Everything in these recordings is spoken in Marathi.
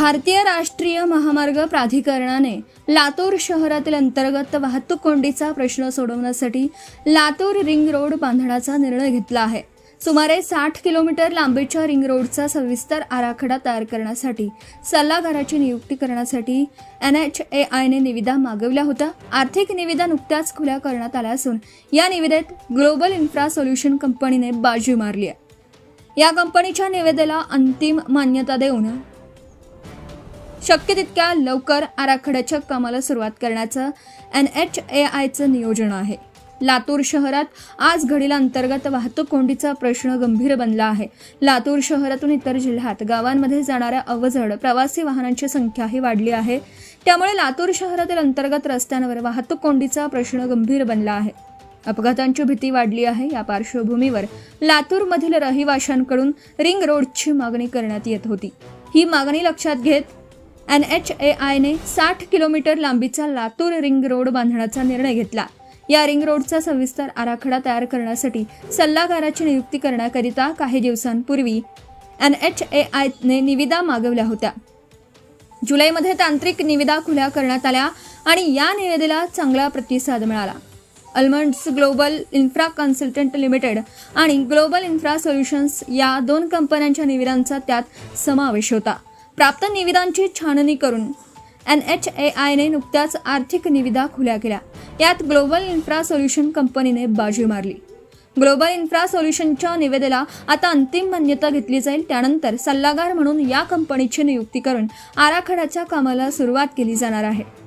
भारतीय राष्ट्रीय महामार्ग प्राधिकरणाने लातूर शहरातील अंतर्गत वाहतूक कोंडीचा प्रश्न सोडवण्यासाठी लातूर रिंग रोड बांधण्याचा निर्णय घेतला आहे. सुमारे 60 किलोमीटर लांबीच्या रिंग रोडचा सविस्तर आराखडा तयार करण्यासाठी सल्लागाराची नियुक्ती करण्यासाठी NHAIने निविदा मागवल्या होत्या. आर्थिक निविदा नुकत्याच खुल्या करण्यात आल्या असून या निविदेत ग्लोबल इन्फ्रा सोल्युशन कंपनीने बाजी मारली आहे. या कंपनीच्या निविदेला अंतिम मान्यता देऊन शक्य तितक्या लवकर आराखड्याच्या कामाला सुरुवात करण्याचं NHAIचं नियोजन आहे. लातूर शहरात आज घडीला अंतर्गत वाहतूक कोंडीचा प्रश्न गंभीर बनला आहे. लातूर शहरातून इतर जिल्ह्यात गावांमध्ये जाणाऱ्या अवजड प्रवासी वाहनांची संख्याही वाढली आहे. त्यामुळे लातूर शहरातील अंतर्गत रस्त्यांवर वाहतूक कोंडीचा प्रश्न गंभीर बनला आहे. अपघातांची भीती वाढली आहे. या पार्श्वभूमीवर लातूरमधील रहिवाशांकडून रिंग रोडची मागणी करण्यात येत होती. ही मागणी लक्षात घेत NHAIने 60 किलोमीटर लांबीचा लातूर रिंग रोड बांधण्याचा निर्णय घेतला. या रिंग रोडचा सविस्तर आराखडा तयार करण्यासाठी सल्लागाराची नियुक्ती करण्याकरिता काही दिवसांपूर्वी NHAIने निविदा मागवल्या होत्या. जुलैमध्ये तांत्रिक निविदा खुल्या करण्यात आल्या आणि या निविदेला चांगला प्रतिसाद मिळाला. अल्मंड्स ग्लोबल इन्फ्रा कन्सल्टंट लिमिटेड आणि ग्लोबल इन्फ्रा सोल्युशन्स या दोन कंपन्यांच्या निविदांचा त्यात समावेश होता. प्राप्त निविदांची छाननी करून NHAIने नुकत्याच आर्थिक निविदा खुल्या केल्या. यात ग्लोबल इन्फ्रा सोल्युशन कंपनीने बाजी मारली. ग्लोबल इन्फ्रा सोल्युशनच्या निविदेला आता अंतिम मान्यता घेतली जाईल. त्यानंतर सल्लागार म्हणून या कंपनीची नियुक्ती करून आराखड्याच्या कामाला सुरुवात केली जाणार आहे.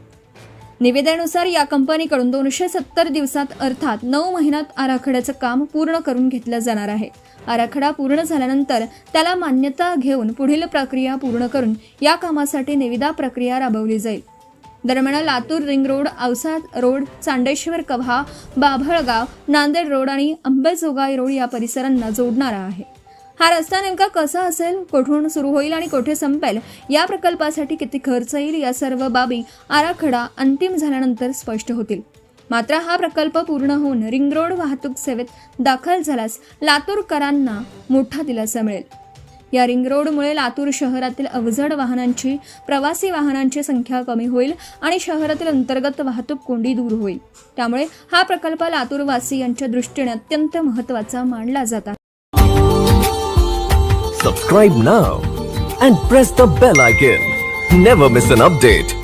निविदेनुसार या कंपनीकडून 270 दिवसात अर्थात 9 महिन्यात आराखड्याचं काम पूर्ण करून घेतलं जाणार आहे. आराखडा पूर्ण झाल्यानंतर त्याला मान्यता घेऊन पुढील प्रक्रिया पूर्ण करून या कामासाठी निविदा प्रक्रिया राबवली जाईल. दरम्यान Latur ring road, Ausa road, Chandeshwar Kavha, Babhalgaon, Nanded road आणि अंबेजोगाई रोड या परिसरांना जोडणारा आहे. हा रस्ता नेमका कसा असेल, कुठून सुरू होईल आणि कुठे संपेल, या प्रकल्पासाठी किती खर्च येईल, या सर्व बाबी आराखडा अंतिम झाल्यानंतर स्पष्ट होतील. मात्र हा प्रकल्प पूर्ण होऊन रिंग रोड वाहतूक सेवेत दाखल झाल्यास लातूरकरांना मोठा दिलासा मिळेल. या रिंग रोडमुळे लातूर शहरातील अवजड वाहनांची, प्रवासी वाहनांची संख्या कमी होईल आणि शहरातील अंतर्गत वाहतूक कोंडी दूर होईल. त्यामुळे हा प्रकल्प लातूरवासियांच्या दृष्टीने अत्यंत महत्त्वाचा मानला जात आहे. Subscribe now and press the bell icon. Never miss an update.